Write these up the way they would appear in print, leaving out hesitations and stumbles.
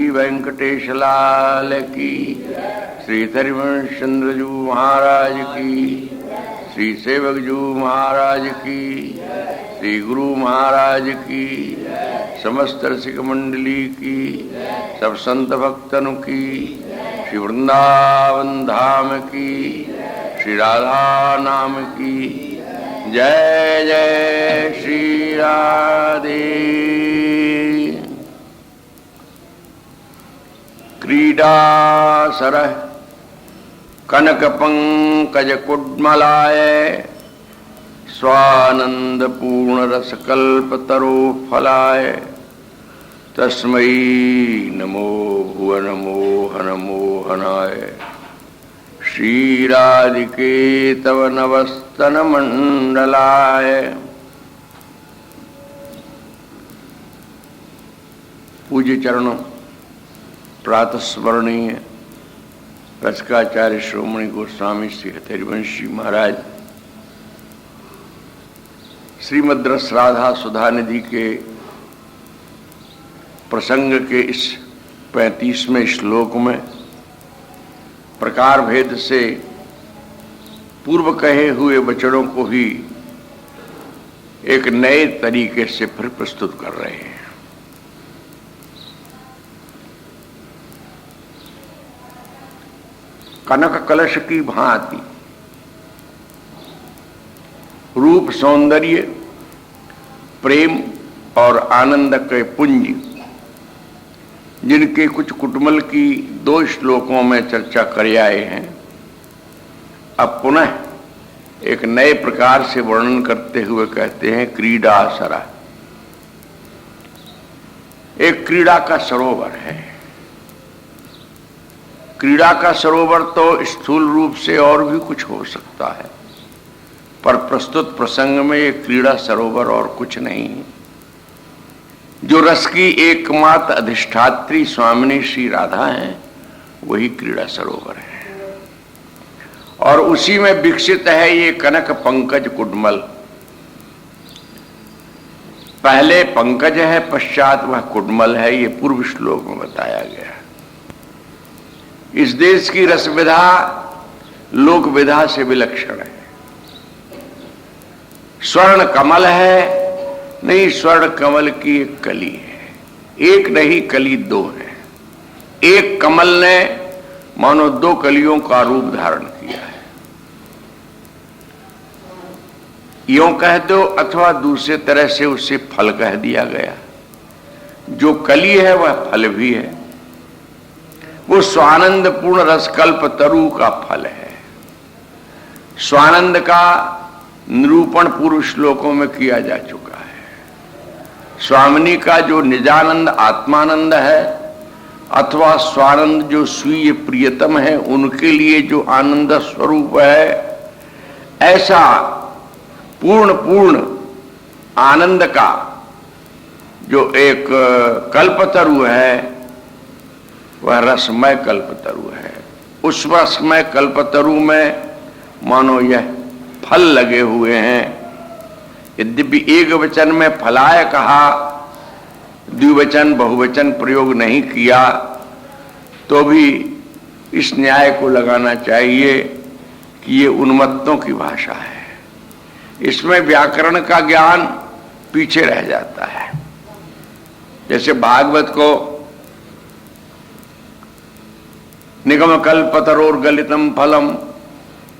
वेंकटेश लाल की, श्री हरिवंश चंद्र जू महाराज की, श्री सेवक जू महाराज की, श्री गुरु महाराज की, समस्त रसिक मंडली की, सब संत भक्तन की, श्री वृंदावन धाम की, श्री राधा नाम की। जय जय श्री राधे। क्रीडासरः कनक पंकज कुड्मलाय, स्वानंद पूर्ण रसकल्प तरो फलाय, तस्मै नमो भुवन मोहन मोहनाय, श्री राधिके तव नवस्तन मंडलाय। पूज्य चरणों प्रातः स्मरणीय रसिकाचार्य श्रोमणी गोस्वामी श्री हरिवंश जी महाराज श्रीमद् रस राधा सुधा निधि के प्रसंग के इस 35वें श्लोक में प्रकार भेद से पूर्व कहे हुए वचनों को ही एक नए तरीके से फिर प्रस्तुत कर रहे हैं। कनक कलश की भांति रूप सौंदर्य प्रेम और आनंद के पुंज, जिनके कुछ कुटुंबल की 2 श्लोकों में चर्चा कर आए हैं, अब पुनः एक नए प्रकार से वर्णन करते हुए कहते हैं क्रीडासरा। एक क्रीड़ा का सरोवर है। क्रीड़ा का सरोवर तो स्थूल रूप से और भी कुछ हो सकता है, पर प्रस्तुत प्रसंग में एक क्रीड़ा सरोवर और कुछ नहीं है। जो रस की एकमात्र अधिष्ठात्री स्वामिनी श्री राधा हैं, वही क्रीड़ा सरोवर है और उसी में विकसित है ये कनक पंकज कुड्मल। पहले पंकज है, पश्चात वह कुड्मल है, ये पूर्व श्लोक में बताया गया। इस देश की रस विधा लोक विधा से विलक्षण है। स्वर्ण कमल है, नहीं, स्वर्ण कमल की एक कली है। एक नहीं, कली 2 है। एक कमल ने मानो 2 कलियों का रूप धारण किया है, यूं कह दो, अथवा दूसरे तरह से उसे फल कह दिया गया। जो कली है वह फल भी है। वो स्वानंद पूर्ण रसकल्प तरु का फल है। स्वानंद का निरूपण पूर्व श्लोकों में किया जा चुका है। स्वामिनी का जो निजानंद आत्मानंद है, अथवा स्वानंद जो स्वीय प्रियतम है, उनके लिए जो आनंद स्वरूप है, ऐसा पूर्ण आनंद का जो एक कल्पतरु है, वह रसमय कल्पतरु है। उस रसमय कल्पतरु में मानो यह फल लगे हुए हैं। यद्यपि एक वचन में फलाय कहा, द्विवचन बहुवचन प्रयोग नहीं किया, तो भी इस न्याय को लगाना चाहिए कि ये उन्मत्तों की भाषा है। इसमें व्याकरण का ज्ञान पीछे रह जाता है। जैसे भागवत को निगम कल्पतरोर गलितम फलम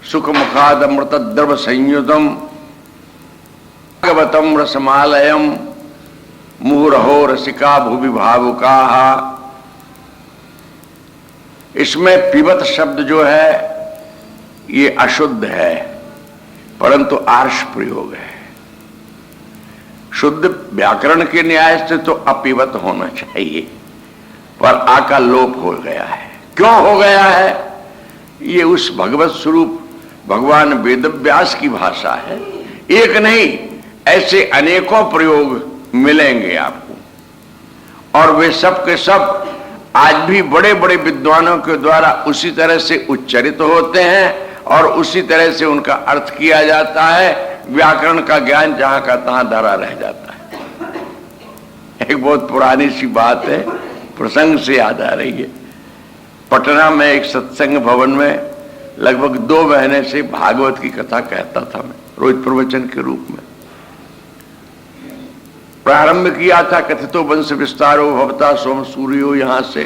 सुख मुखाद अमृत द्रव संयुतम भागवतम रसमालयम मुहुरहो रसिका भुवि भावुका। इसमें पिबत शब्द जो है ये अशुद्ध है, परंतु आर्ष प्रयोग है। शुद्ध व्याकरण के न्याय से तो अपिबत होना चाहिए, पर आ का लोप हो गया है। क्यों हो गया है? ये उस भगवत स्वरूप भगवान वेदव्यास की भाषा है। एक नहीं, ऐसे अनेकों प्रयोग मिलेंगे आपको, और वे सब के सब आज भी बड़े बड़े विद्वानों के द्वारा उसी तरह से उच्चरित होते हैं और उसी तरह से उनका अर्थ किया जाता है। व्याकरण का ज्ञान जहां का तहां धरा रह जाता है। एक बहुत पुरानी सी बात है, प्रसंग से याद आ रही है। पटना में एक सत्संग भवन में लगभग 2 महीने से भागवत की कथा कहता था मैं, रोज प्रवचन के रूप में। प्रारंभ किया था कथितो वंश विस्तारो भवता सोम सूर्यो, यहां से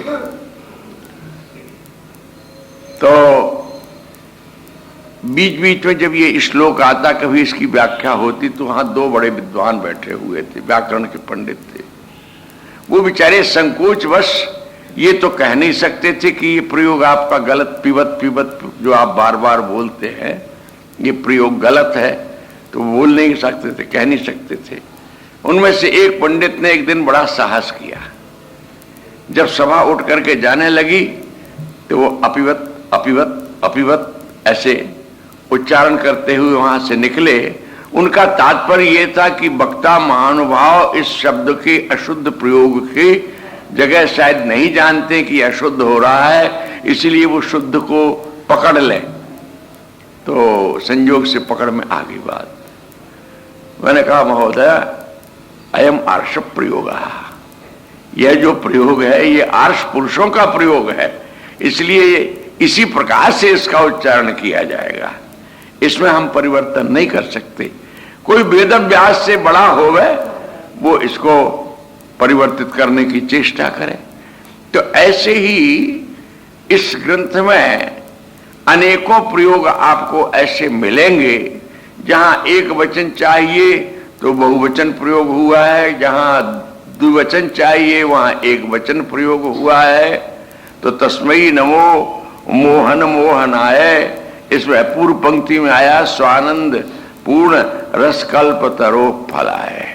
तो बीच बीच में जब ये श्लोक आता, कभी इसकी व्याख्या होती, तो वहां 2 बड़े विद्वान बैठे हुए थे, व्याकरण के पंडित थे। वो बेचारे संकोचवश ये तो कह नहीं सकते थे कि ये प्रयोग आपका गलत, पिबत पिबत जो आप बार बार बोलते हैं ये प्रयोग गलत है, तो बोल नहीं सकते थे, कह नहीं सकते थे। उनमें से एक पंडित ने एक दिन बड़ा साहस किया। जब सभा उठ करके जाने लगी तो वो अपिवत अपिवत अपिवत ऐसे उच्चारण करते हुए वहां से निकले। उनका तात्पर्य यह था कि वक्ता महानुभाव इस शब्द के अशुद्ध प्रयोग की जगह शायद नहीं जानते कि अशुद्ध हो रहा है, इसलिए वो शुद्ध को पकड़ लें। तो संयोग से पकड़ में आ गई बात। मैंने कहा महोदय अयम आर्ष प्रयोग, यह जो प्रयोग है ये आर्ष पुरुषों का प्रयोग है, इसलिए इसी प्रकार से इसका उच्चारण किया जाएगा, इसमें हम परिवर्तन नहीं कर सकते। कोई वेद व्यास से बड़ा होवे वो इसको परिवर्तित करने की चेष्टा करे। तो ऐसे ही इस ग्रंथ में अनेकों प्रयोग आपको ऐसे मिलेंगे, जहां एक वचन चाहिए तो बहुवचन प्रयोग हुआ है, जहां द्विवचन चाहिए वहां एक वचन प्रयोग हुआ है। तो तस्मै नमो मोहन मोहनाय, इसमें पूर्व पंक्ति में आया स्वानंद पूर्ण रसकल्प तरो फलाय।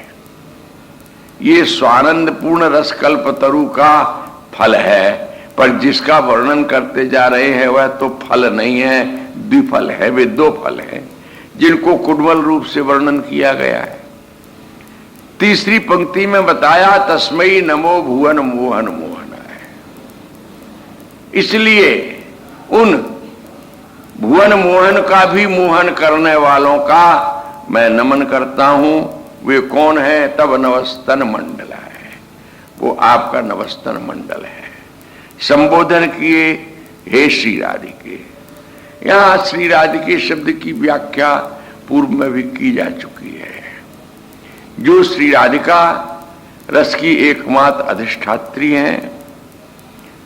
ये स्वानंद पूर्ण रसकल्प तरु का फल है, पर जिसका वर्णन करते जा रहे हैं वह तो फल नहीं है, द्विफल है। वे 2 फल हैं जिनको कुडवल रूप से वर्णन किया गया है। तीसरी पंक्ति में बताया तस्मै नमो भुवन मोहन मोहनाय, इसलिए उन भुवन मोहन का भी मोहन करने वालों का मैं नमन करता हूं। वे कौन है? तब नवस्तन मंडल है, वो आपका नवस्तन मंडल है। संबोधन किए हे श्री राधिके। यहां श्री राधिके शब्द की व्याख्या पूर्व में भी की जा चुकी है। जो श्री राधिका रस की एकमात्र अधिष्ठात्री हैं,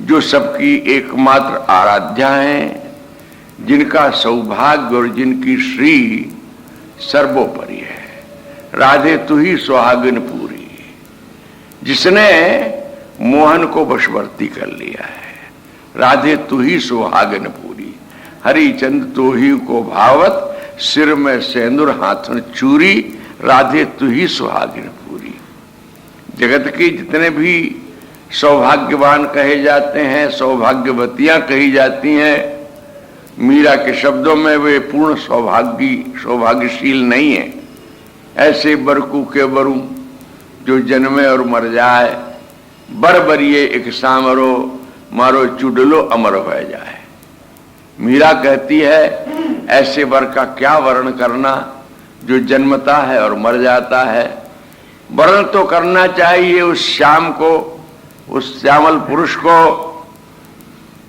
जो सबकी एकमात्र आराध्या हैं, जिनका सौभाग्य और जिनकी श्री सर्वोपरि है। राधे तू ही सुहागिन पूरी, जिसने मोहन को वशवर्ती कर लिया है। राधे तू ही सुहागिन पूरी, हरिचंद तो ही को भावत, सिर में सेंदूर हाथन चूरी। राधे तू ही सुहागिन पूरी। जगत के जितने भी सौभाग्यवान कहे जाते हैं, सौभाग्यवतियां कही जाती हैं, मीरा के शब्दों में वे पूर्ण सौभाग्यशील नहीं है। ऐसे बरकू के बरू जो जन्मे और मर जाए, बर बरिए एक सामरो मारो चुडलो अमर हो जाए। मीरा कहती है ऐसे वर का क्या वर्ण करना जो जन्मता है और मर जाता है। वर्ण तो करना चाहिए उस श्याम को, उस श्यामल पुरुष को,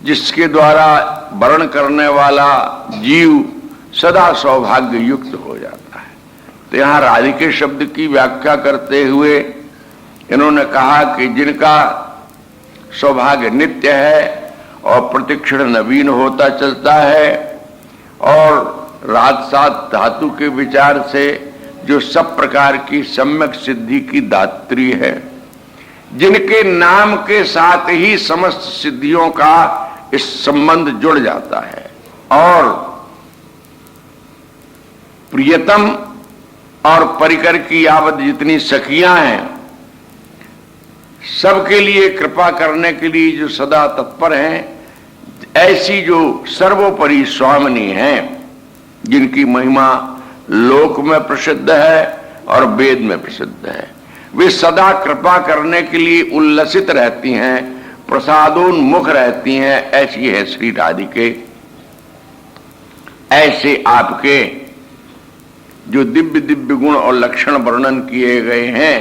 जिसके द्वारा वर्ण करने वाला जीव सदा सौभाग्य युक्त हो जाता है। तो यहां राधिके शब्द की व्याख्या करते हुए इन्होंने कहा कि जिनका सौभाग्य नित्य है और प्रतिक्षण नवीन होता चलता है, और रात सात धातु के विचार से जो सब प्रकार की सम्यक सिद्धि की दात्री है, जिनके नाम के साथ ही समस्त सिद्धियों का इस संबंध जुड़ जाता है। और प्रियतम और परिकर की यावत जितनी सखियां हैं, सबके लिए कृपा करने के लिए जो सदा तत्पर हैं, ऐसी जो सर्वोपरि स्वामिनी हैं, जिनकी महिमा लोक में प्रसिद्ध है और वेद में प्रसिद्ध है, वे सदा कृपा करने के लिए उल्लसित रहती हैं, प्रसादोन्मुख रहती हैं। ऐसी है श्री राधिके। ऐसे आपके जो दिव्य दिव्य गुण और लक्षण वर्णन किए गए हैं,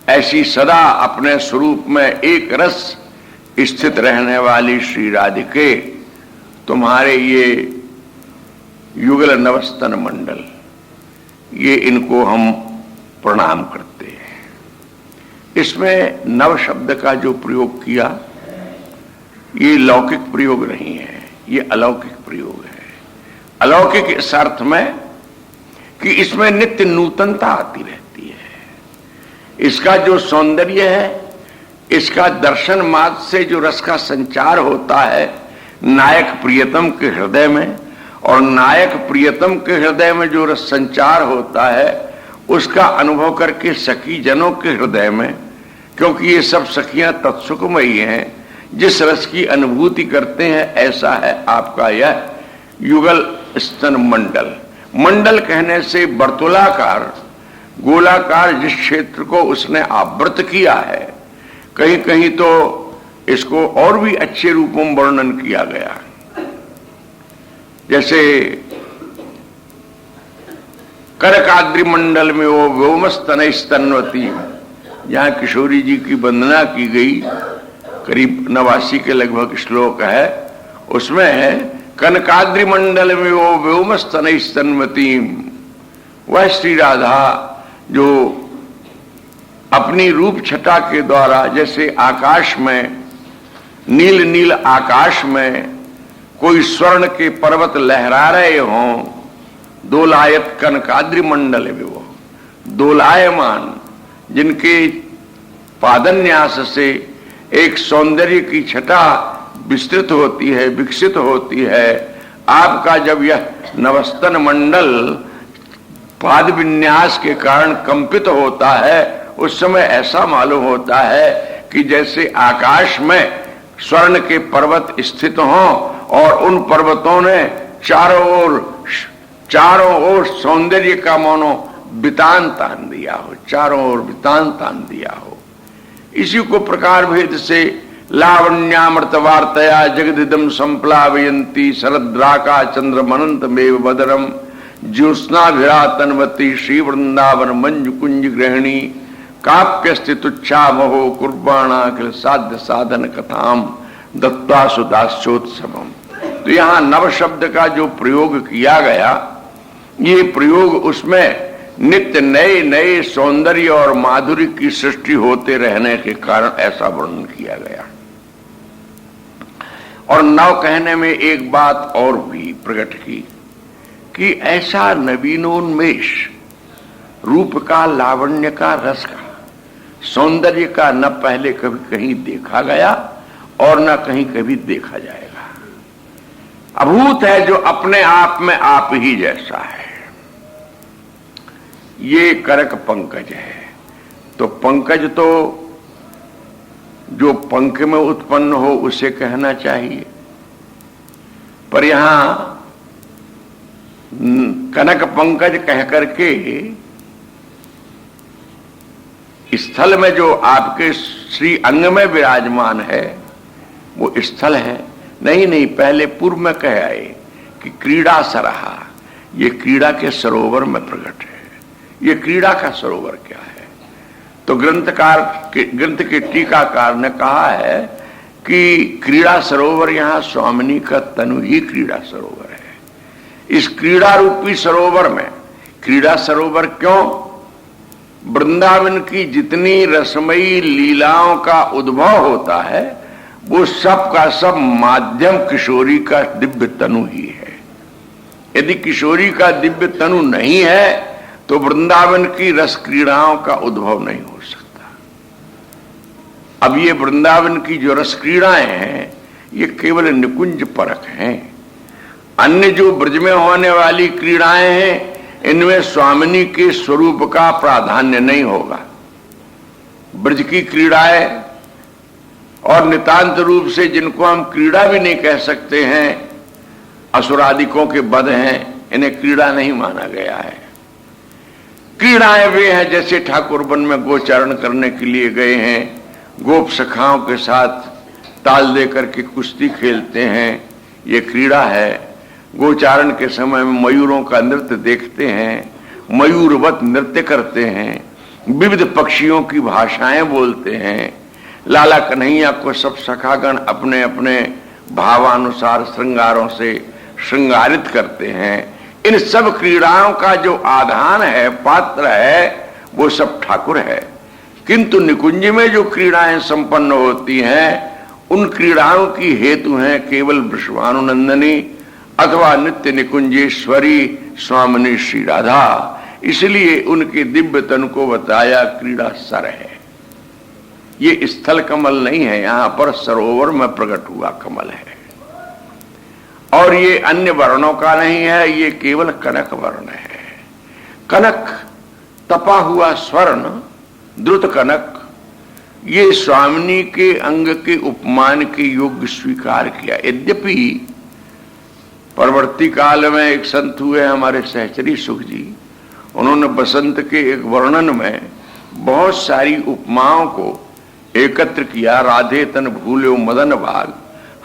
ऐसी सदा अपने स्वरूप में एक रस स्थित रहने वाली श्री राधिके, तुम्हारे ये युगल नवस्तन मंडल, ये इनको हम प्रणाम करते हैं। इसमें नव शब्द का जो प्रयोग किया, ये लौकिक प्रयोग नहीं है, ये अलौकिक प्रयोग है। अलौकिक इस अर्थ में कि इसमें नित्य नूतनता आती रहती है। इसका जो सौंदर्य है, इसका दर्शन मात्र से जो रस का संचार होता है नायक प्रियतम के हृदय में, और नायक प्रियतम के हृदय में जो रस संचार होता है उसका अनुभव करके सखी जनों के हृदय में, क्योंकि ये सब सखियां तत्सुखमयी हैं, जिस रस की अनुभूति करते हैं, ऐसा है आपका यह युगल स्तन मंडल। मंडल कहने से वर्तुलाकार, गोलाकार जिस क्षेत्र को उसने आवृत किया है, कहीं कहीं तो इसको और भी अच्छे रूपों में वर्णन किया गया। जैसे करकाद्रि मंडल में वो व्योमस्तन स्तनवती, जहां किशोरी जी की वंदना की गई, करीब 89 के लगभग श्लोक है, उसमें कनकाद्रि मंडल में वो व्योमस्तन स्तनवती, वह श्री राधा जो अपनी रूप छटा के द्वारा, जैसे आकाश में नील नील आकाश में कोई स्वर्ण के पर्वत लहरा रहे हों, दोलायत कनकाद्रि मंडल में वो दोलायमान, जिनके पादन्यास से एक सौंदर्य की छटा विस्तृत होती है, विकसित होती है। आपका जब यह नवस्तन मंडल पाद विन्यास के कारण कंपित होता है, उस समय ऐसा मालूम होता है कि जैसे आकाश में स्वर्ण के पर्वत स्थित हों और उन पर्वतों ने चारों ओर सौंदर्य का मानो बितान तान दिया हो, चारों ओर बितान तान दिया हो। इसी को प्रकार भेद से लावण्यामृत वार्तया जगदिदम संप्लावयंती शरद्राका चंद्रमनंत मेव बदरम ज्योत्स्नाभिरा तन्वती श्री वृंदावन मंजु कुंज गृहिणी काप्यस्ति तुच्छा महो कुर्बाणाखिल साध्य साधन कथाम दत्ता सुदास्योत्सवम। तो यहां नव शब्द का जो प्रयोग किया गया, ये प्रयोग उसमें नित्य नए नए सौंदर्य और माधुर्य की सृष्टि होते रहने के कारण ऐसा वर्णन किया गया। और नव कहने में एक बात और भी प्रकट की कि ऐसा नवीनोन्मेष रूप का, लावण्य का, रस का, सौंदर्य का न पहले कभी कहीं देखा गया और न कहीं कभी देखा जाएगा। अभूत है, जो अपने आप में आप ही जैसा है। ये करक पंकज है, तो पंकज तो जो पंख में उत्पन्न हो उसे कहना चाहिए, पर यहां कनक पंकज कह करके स्थल में जो आपके श्री अंग में विराजमान है वो स्थल है। नहीं, पहले पूर्व में कह आए कि क्रीड़ा सरहा, ये क्रीड़ा के सरोवर में प्रकट है। ये क्रीड़ा का सरोवर क्या है? तो ग्रंथ के टीकाकार ने कहा है कि क्रीड़ा सरोवर, यहां स्वामिनी का तनु ही क्रीड़ा सरोवर है। इस क्रीड़ा रूपी सरोवर में, क्रीड़ा सरोवर क्यों? वृंदावन की जितनी रसमयी लीलाओं का उद्भव होता है वो सब का सब माध्यम किशोरी का दिव्य तनु ही है। यदि किशोरी का दिव्य तनु नहीं है तो वृंदावन की रस क्रीड़ाओं का उद्भव नहीं हो सकता। अब ये वृंदावन की जो रस क्रीड़ाएं हैं ये केवल निकुंज परक हैं। अन्य जो ब्रज में होने वाली क्रीड़ाएं हैं इनमें स्वामिनी के स्वरूप का प्राधान्य नहीं होगा। ब्रज की क्रीड़ाएं और नितांत रूप से जिनको हम क्रीड़ा भी नहीं कह सकते हैं, असुरादिकों के वध हैं, इन्हें क्रीड़ा नहीं माना गया है। क्रीड़ाएं वे हैं जैसे ठाकुर वन में गोचारण करने के लिए गए हैं, गोप सखाओं के साथ ताल दे करके कुश्ती खेलते हैं, ये क्रीड़ा है। गोचारण के समय में मयूरों का नृत्य देखते हैं, मयूरवत नृत्य करते हैं, विविध पक्षियों की भाषाएं बोलते हैं। लाला कन्हैया को सब सखागण अपने अपने भावानुसार श्रृंगारों से श्रृंगारित करते हैं। इन सब क्रीड़ाओं का जो आधान है, पात्र है, वो सब ठाकुर है। किंतु निकुंज में जो क्रीड़ाएं संपन्न होती हैं, उन क्रीड़ाओं की हेतु हैं केवल वृषभानुनंदनी अथवा नित्य निकुंजेश्वरी स्वामिनी श्री राधा। इसलिए उनके दिव्य तन को बताया क्रीड़ा सर है। ये स्थल कमल नहीं है, यहां पर सरोवर में प्रकट हुआ कमल है। और ये अन्य वर्णों का नहीं है, ये केवल कनक वर्ण है। कनक तपा हुआ स्वर्ण, द्रुत कनक, ये स्वामिनी के अंग के उपमान के योग्य स्वीकार किया। यद्यपि परवर्ती काल में एक संत हुए हमारे सहचरी सुख जी, उन्होंने बसंत के एक वर्णन में बहुत सारी उपमाओं को एकत्र किया। राधे तन भूल्यो मदन भाग,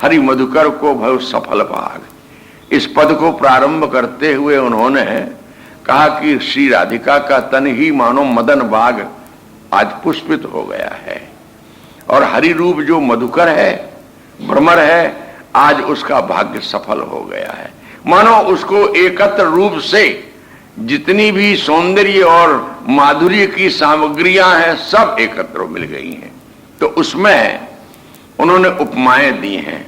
हरि मधुकर को भव सफल भाग। इस पद को प्रारंभ करते हुए उन्होंने कहा कि श्री राधिका का तन ही मानो मदन बाग आज पुष्पित हो गया है, और हरि रूप जो मधुकर है, भ्रमर है, आज उसका भाग्य सफल हो गया है। मानो उसको एकत्र रूप से जितनी भी सौंदर्य और माधुर्य की सामग्रियां हैं, सब एकत्र मिल गई हैं। तो उसमें उन्होंने उपमाएं दी हैं।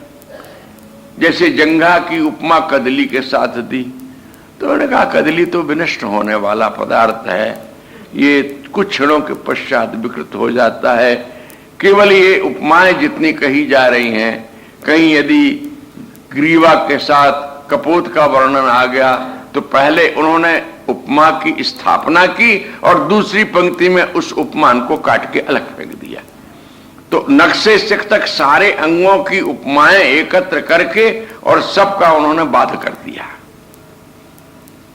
जैसे जंघा की उपमा कदली के साथ दी, तो उन्होंने कहा कदली तो विनष्ट होने वाला पदार्थ है, ये कुछ क्षणों के पश्चात विकृत हो जाता है। केवल ये उपमाएं जितनी कही जा रही हैं, कहीं यदि ग्रीवा के साथ कपोत का वर्णन आ गया तो पहले उन्होंने उपमा की स्थापना की और दूसरी पंक्ति में उस उपमान को काट के अलग फेंक दिया। तो नख से सिख तक सारे अंगों की उपमाएं एकत्र करके और सबका उन्होंने बाध कर दिया।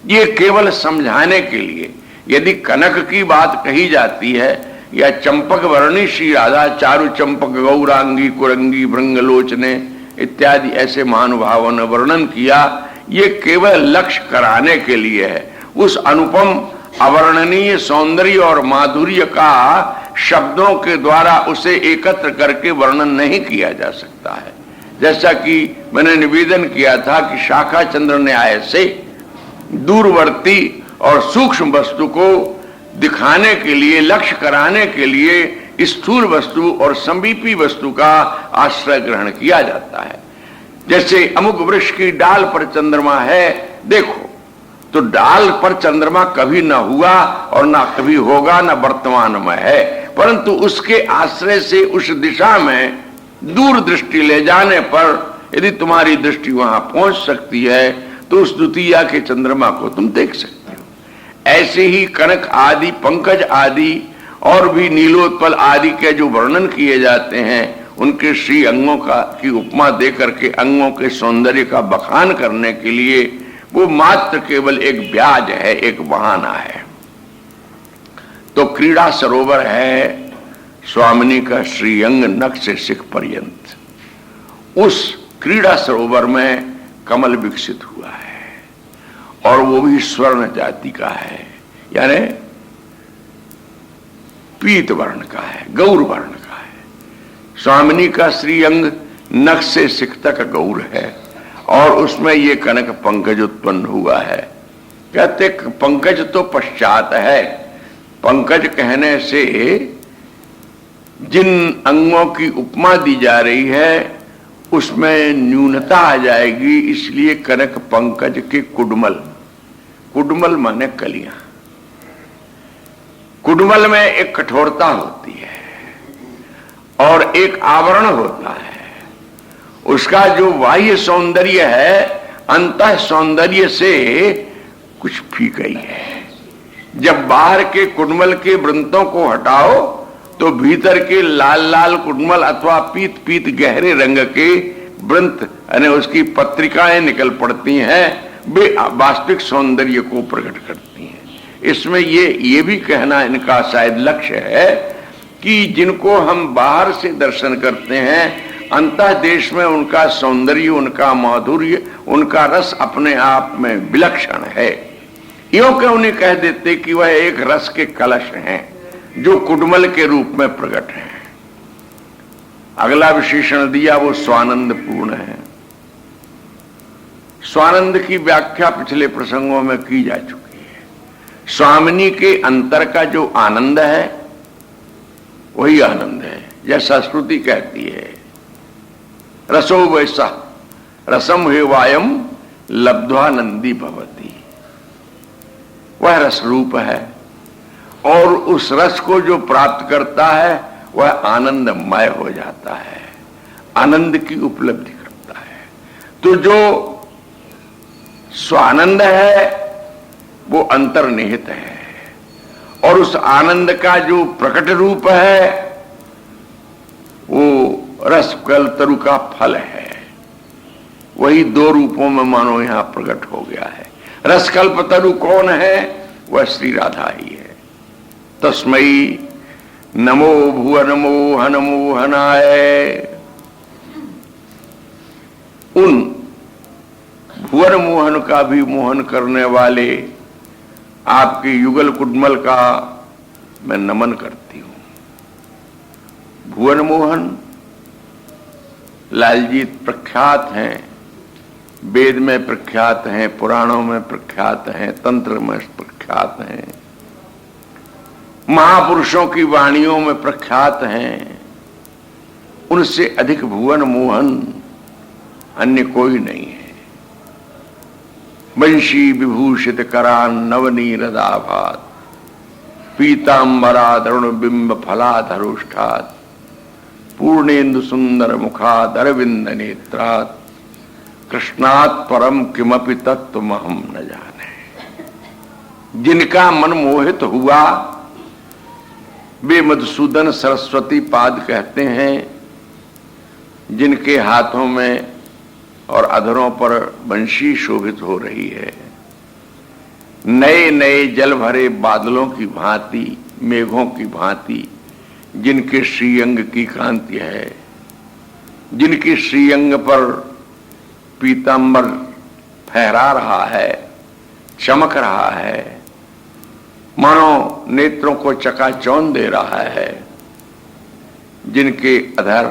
ये केवल समझाने के लिए, यदि कनक की बात कही जाती है या चंपक वर्णी श्री राधा, चारु चंपक गौरांगी कुरंगी भृंगलोचने इत्यादि ऐसे महानुभावों ने वर्णन किया, ये केवल लक्ष्य कराने के लिए है। उस अनुपम अवर्णनीय सौंदर्य और माधुर्य का शब्दों के द्वारा उसे एकत्र करके वर्णन नहीं किया जा सकता है। जैसा कि मैंने निवेदन किया था कि शाखा चंद्र न्याय से दूरवर्ती और सूक्ष्म वस्तु को दिखाने के लिए, लक्ष्य कराने के लिए स्थूल वस्तु और समीपी वस्तु का आश्रय ग्रहण किया जाता है। जैसे अमुक वृक्ष की डाल पर चंद्रमा है, देखो तो डाल पर चंद्रमा कभी ना हुआ और ना कभी होगा, ना वर्तमान में है, परंतु उसके आश्रय से उस दिशा में दूर दृष्टि ले जाने पर यदि तुम्हारी दृष्टि वहां पहुंच सकती है तो उस द्वितीया के चंद्रमा को तुम देख सकते हो। ऐसे ही कनक आदि, पंकज आदि और भी नीलोत्पल आदि के जो वर्णन किए जाते हैं, उनके श्री अंगों का की उपमा देकर के अंगों के सौंदर्य का बखान करने के लिए वो मात्र केवल एक ब्याज है, एक बहाना है। तो क्रीड़ा सरोवर है स्वामिनी का श्रीअंग नख से सिख पर्यंत। उस क्रीड़ा सरोवर में कमल विकसित हुआ है और वो भी स्वर्ण जाति का है, यानी पीत वर्ण का है, गौर वर्ण का है। स्वामिनी का श्रीअंग नख से सिख तक गौर है और उसमें ये कनक पंकज उत्पन्न हुआ है। कहते पंकज तो पश्चात है, पंकज कहने से जिन अंगों की उपमा दी जा रही है उसमें न्यूनता आ जाएगी, इसलिए कनक पंकज के कुडमल, कुडमल माने कलियां, कुडमल में एक कठोरता होती है और एक आवरण होता है। उसका जो बाह्य सौंदर्य है अंतः सौंदर्य से कुछ फीका ही है। जब बाहर के कुडमल के वृंतों को हटाओ तो भीतर के लाल लाल कुडमल अथवा पीत पीत गहरे रंग के वृंत यानी उसकी पत्रिकाएं निकल पड़ती हैं, वे वास्तविक सौंदर्य को प्रकट करती हैं। इसमें ये भी कहना इनका शायद लक्ष्य है कि जिनको हम बाहर से दर्शन करते हैं, अंतः देश में उनका सौंदर्य, उनका माधुर्य, उनका रस अपने आप में विलक्षण है। यूं क्यों नहीं कह देते कि वह एक रस के कलश हैं, जो कुडमल के रूप में प्रकट है। अगला विशेषण दिया वो स्वानंद पूर्ण है। स्वानंद की व्याख्या पिछले प्रसंगों में की जा चुकी है। स्वामिनी के अंतर का जो आनंद है वही आनंद है, जैसा श्रुति कहती है, रसो वैसा रसम हे वायम लब्ध्वानंदी भवती। वह रस रूप है और उस रस को जो प्राप्त करता है वह आनंदमय हो जाता है, आनंद की उपलब्धि करता है। तो जो स्वानंद है वो अंतर्निहित है और उस आनंद का जो प्रकट रूप है वो रस कल्पतरु का फल है। वही दो रूपों में मानो यहां प्रकट हो गया है। रस कल्पतरु कौन है? वह श्री राधा ही है। तस्मई नमो भुवन मोहन मोहनाय। उन भुवन मोहन का भी मोहन करने वाले आपके युगल कुडमल का मैं नमन करती हूं। भुवन मोहन लालजी प्रख्यात हैं, वेद में प्रख्यात हैं, पुराणों में प्रख्यात हैं, तंत्र में प्रख्यात हैं, महापुरुषों की वाणियों में प्रख्यात हैं। उनसे अधिक भुवन मोहन अन्य कोई नहीं है। वंशी विभूषित करान नवनीरदाभात पीतांबराधरुण बिंब फलाधरुष्ठात पूर्णेन्दु सुंदर मुखाद अरविंद नेत्रात कृष्णात् परम किमपि तत्त्वमहं न जाने। जिनका मन मोहित हुआ वे मधुसूदन सरस्वती पाद कहते हैं, जिनके हाथों में और अधरों पर बंशी शोभित हो रही है। नए नए जल भरे बादलों की भांति, मेघों की भांति जिनके श्रीअंग की कांति है, जिनके श्रीअंग पर पीतांबर फहरा रहा है, चमक रहा है, मानो नेत्रों को चकाचौंध दे रहा है, जिनके अधर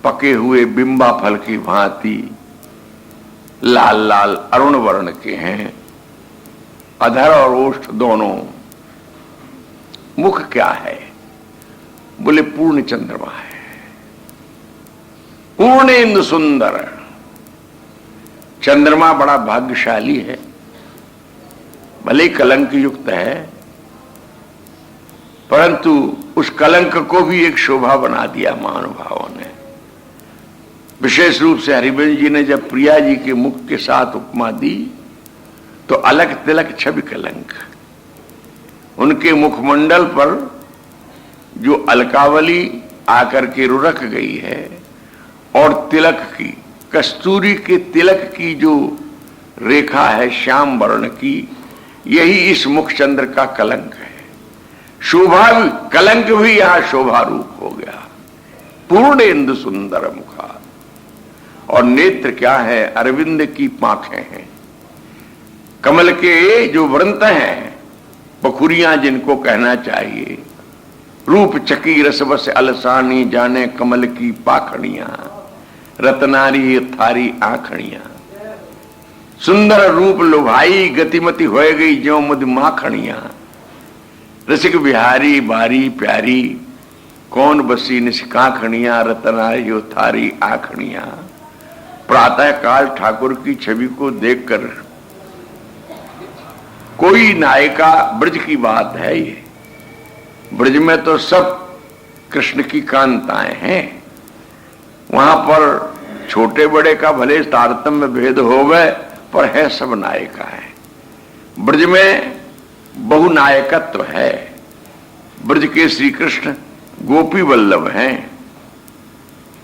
पके हुए बिंबा फल की भांति लाल लाल अरुण वर्ण के हैं, अधर और ओष्ठ दोनों। मुख क्या है? बोले पूर्ण चंद्रमा है, पूर्णेन्दु सुंदर। चंद्रमा बड़ा भाग्यशाली है, भले कलंक युक्त है, परंतु उस कलंक को भी एक शोभा बना दिया महानुभावों ने। विशेष रूप से हरिवंश जी ने जब प्रिया जी के मुख के साथ उपमा दी तो अलग तिलक छवि कलंक। उनके मुखमंडल पर जो अलकावली आकर के रुरक गई है और तिलक की, कस्तूरी के तिलक की जो रेखा है श्याम वर्ण की, यही इस मुखचंद्र का कलंक है। शोभा भी, कलंक भी यहां शोभा रूप हो गया। पूर्णेन्दु सुंदर मुखा। और नेत्र क्या है? अरविंद की पांखें हैं, कमल के जो वृंत हैं, बखुरियां जिनको कहना चाहिए। रूप चकी रसवस अलसानी जाने कमल की पाखड़ियां, रतनारी थारी आखड़ियां। सुंदर रूप लुभाई गतिमति हो गई ज्यों मुद माखड़ियां। रसिक बिहारी बारी प्यारी कौन बसी निष्काखड़ियां, रतनारी थारी आखड़ियां। प्रातः काल ठाकुर की छवि को देखकर कोई नायिका, ब्रज की बात है ये, ब्रज में तो सब कृष्ण की कांताएं हैं, वहां पर छोटे बड़े का भले तारतम्य भेद हो गए पर है सब नायिका है। ब्रज में बहुनायकत्व है। ब्रज के श्री कृष्ण गोपी वल्लभ हैं,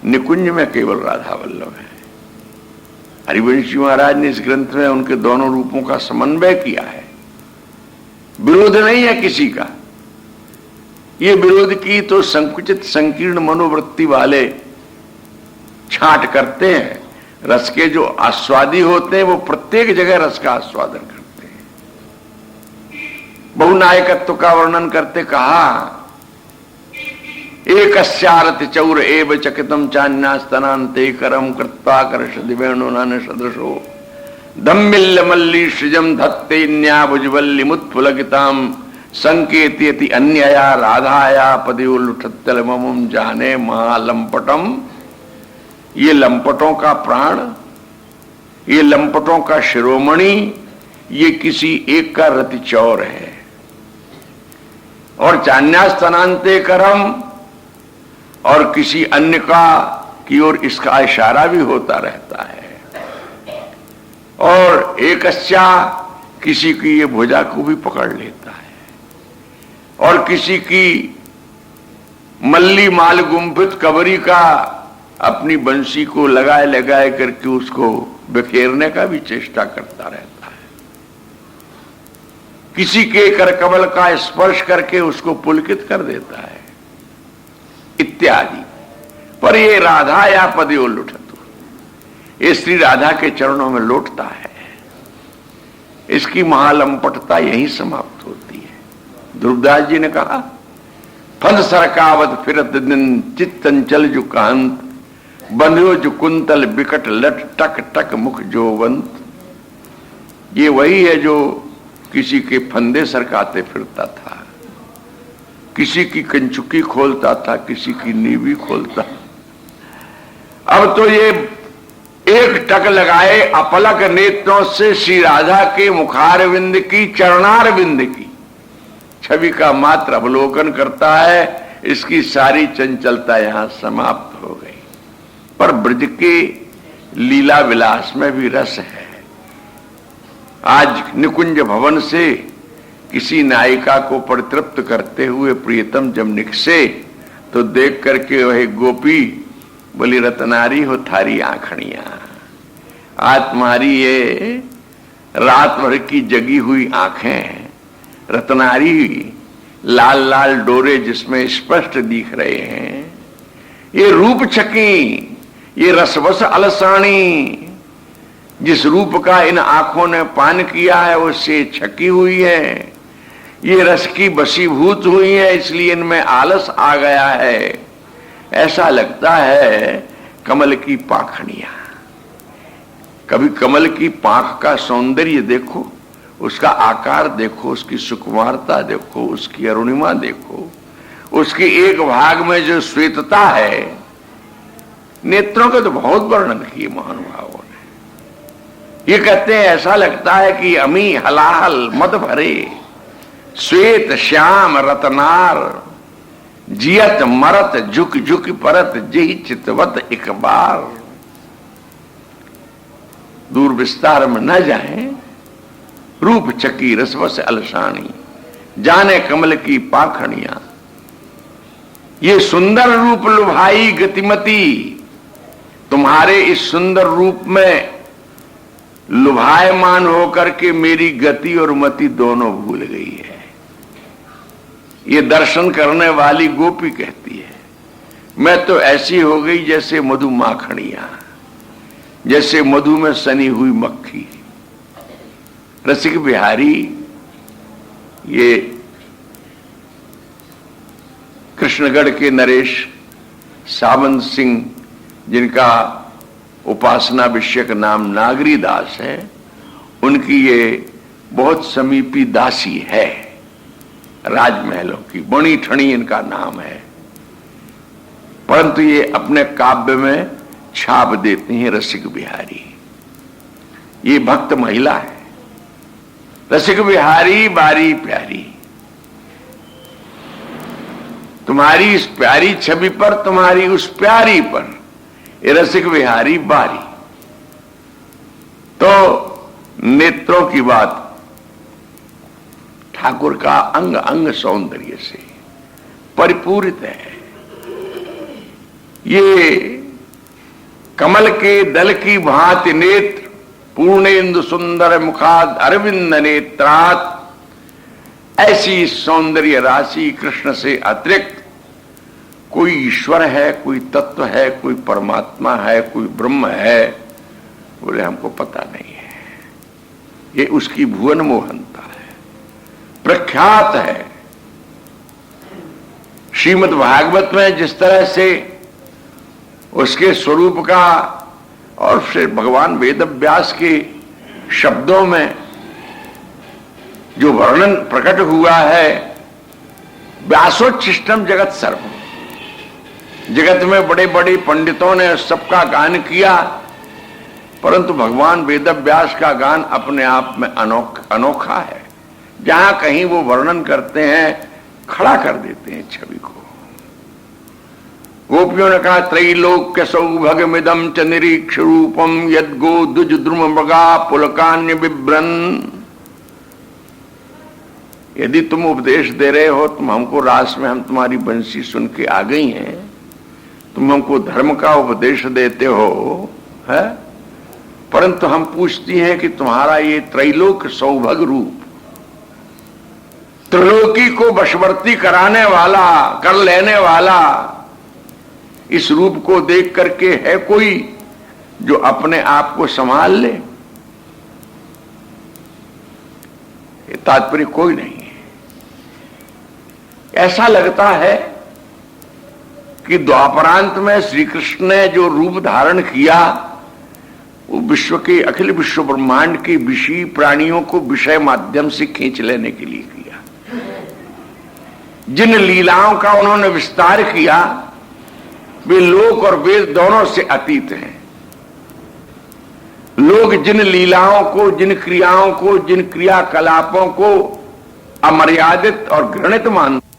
निकुंज में केवल राधा वल्लभ है। हरिवंशी महाराज ने इस ग्रंथ में उनके दोनों रूपों का समन्वय किया है। विरोध नहीं है किसी का। ये विरोध की तो संकुचित संकीर्ण मनोवृत्ति वाले छांट करते हैं। रस के जो आस्वादी होते हैं वो प्रत्येक जगह रस का आस्वादन करते हैं। बहुनायकत्व का वर्णन करते कहा, एकस्यारति चौर एव चकितम चान्यास्तनान्ते करम कृत्वा करश दिवेणु नान सदृशो दम्मिल्ल मल्ली सृजम धत्ते न्याभुजवल्ली मुत्फुलगिताम संकेतयति अन्यया राधाया पदयुलुठत्तल ममुम जाने महालंपटम। ये लंपटों का प्राण, ये लंपटों का शिरोमणि, ये किसी एक का रति चौर है। और चान्यास्तनान्ते करम, और किसी अन्य का की ओर इसका इशारा भी होता रहता है। और एकस्या, किसी की ये भुजा को भी पकड़ लेता है, और किसी की मल्ली माल गुंफित कबरी का अपनी बंसी को लगाए लगाए करके उसको बिखेरने का भी चेष्टा करता रहता है। किसी के करकमल का स्पर्श करके उसको पुलकित कर देता है इत्यादि। पर ये राधा या पदयो लुठतु, ये श्री राधा के चरणों में लौटता है। इसकी महालंपटता यही समाप्त होती है। ध्रुवदास जी ने कहा, फंद सरकावत फिरत दिन चित्तंचल जो कांत बंध्यो जो कुंतल बिकट लट टक टक मुख जोवंत। ये वही है जो किसी के फंदे सरकाते फिरता था, किसी की कंचुकी खोलता था, किसी की नीवी खोलता। अब तो ये एक टक लगाए अपलक नेत्रों से श्री राधा के मुखारविंद की, चरणारविंद की छवि का मात्र अवलोकन करता है। इसकी सारी चंचलता यहां समाप्त हो गई। पर ब्रज के लीला विलास में भी रस है। आज निकुंज भवन से किसी नायिका को परितृप्त करते हुए प्रियतम जब निकसे तो देख करके वही गोपी बोली, रतनारी हो थारी आंखड़ियां, आज तुम्हारी ये रात भर की जगी हुई आंखें रतनारी, लाल लाल डोरे जिसमें स्पष्ट दिख रहे हैं, ये रूप छकी, ये रसवस अलसानी, जिस रूप का इन आंखों ने पान किया है उससे छकी हुई है, ये रस की बसीभूत हुई है, इसलिए इनमें आलस आ गया है। ऐसा लगता है कमल की पाखड़ियां। कभी कमल की पाख का सौंदर्य देखो, उसका आकार देखो, उसकी सुकुमारता देखो, उसकी अरुणिमा देखो, उसके एक भाग में जो श्वेतता है। नेत्रों के तो बहुत वर्णन किए महानुभावों ने। ये कहते हैं ऐसा लगता है कि अमी हलाहल मद भरे, श्वेत श्याम रतनार, जियत मरत झुक झुक परत जी चितवत एक बार। दूर विस्तार में न जाए, रूप चकी रसवस अलसानी, जाने कमल की पाखड़ियां। ये सुंदर रूप लुभाई गतिमती, तुम्हारे इस सुंदर रूप में लुभायमान होकर के मेरी गति और मति दोनों भूल गई है। ये दर्शन करने वाली गोपी कहती है, मैं तो ऐसी हो गई जैसे मधुमाखड़ियां, जैसे मधु में सनी हुई मक्खी। रसिक बिहारी ये कृष्णगढ़ के नरेश सावंत सिंह, जिनका उपासना विषयक नाम नागरी दास है, उनकी ये बहुत समीपी दासी है। राजमहलों की बणी ठणी इनका नाम है, परंतु ये अपने काव्य में छाप देती हैं रसिक बिहारी। ये भक्त महिला है। रसिक बिहारी बारी प्यारी, तुम्हारी इस प्यारी छवि पर, तुम्हारी उस प्यारी पर ये रसिक बिहारी बारी। तो नेत्रों की बात ठाकुर का अंग अंग सौंदर्य से परिपूरित है। ये कमल के दल की भांति नेत्र, पूर्णेन्दु सुंदर मुखाद अरविंद नेत्रात, ऐसी सौंदर्य राशि कृष्ण से अतिरिक्त कोई ईश्वर है, कोई तत्व है, कोई परमात्मा है, कोई ब्रह्म है, बोले हमको पता नहीं है। ये उसकी भुवन मोहनता है। प्रख्यात है। श्रीमद् भागवत में जिस तरह से उसके स्वरूप का और फिर भगवान वेद व्यास के शब्दों में जो वर्णन प्रकट हुआ है, व्यासोच्छिष्टम जगत सर्व, जगत में बड़े बड़े पंडितों ने सबका गान किया, परंतु भगवान वेद व्यास का गान अपने आप में अनोखा है। जहां कहीं वो वर्णन करते हैं, खड़ा कर देते हैं छवि को। गोपियों ने कहा, त्रैलोक्य सौभगमिदं च निरीक्ष रूपम यद गो दुज द्रुम मृगा पुलकान्य बिभ्रन। यदि तुम उपदेश दे रहे हो, तुम हमको रास में हम तुम्हारी बंसी सुन के आ गई हैं, तुम हमको धर्म का उपदेश देते हो, है? परंतु हम पूछती हैं कि तुम्हारा ये त्रैलोक सौभग रूप, त्रिलोकी को वशवर्ती कराने वाला, कर लेने वाला, इस रूप को देख करके है कोई जो अपने आप को संभाल ले? ये तात्पर्य कोई नहीं है। ऐसा लगता है कि द्वापरांत में श्री कृष्ण ने जो रूप धारण किया, वो विश्व के, अखिल विश्व ब्रह्मांड के विषय प्राणियों को विषय माध्यम से खींच लेने के लिए किया। जिन लीलाओं का उन्होंने विस्तार किया, वे लोक और वेद दोनों से अतीत हैं। लोग जिन लीलाओं को, जिन क्रियाओं को, जिन क्रियाकलापों को अमर्यादित और घृणित मानते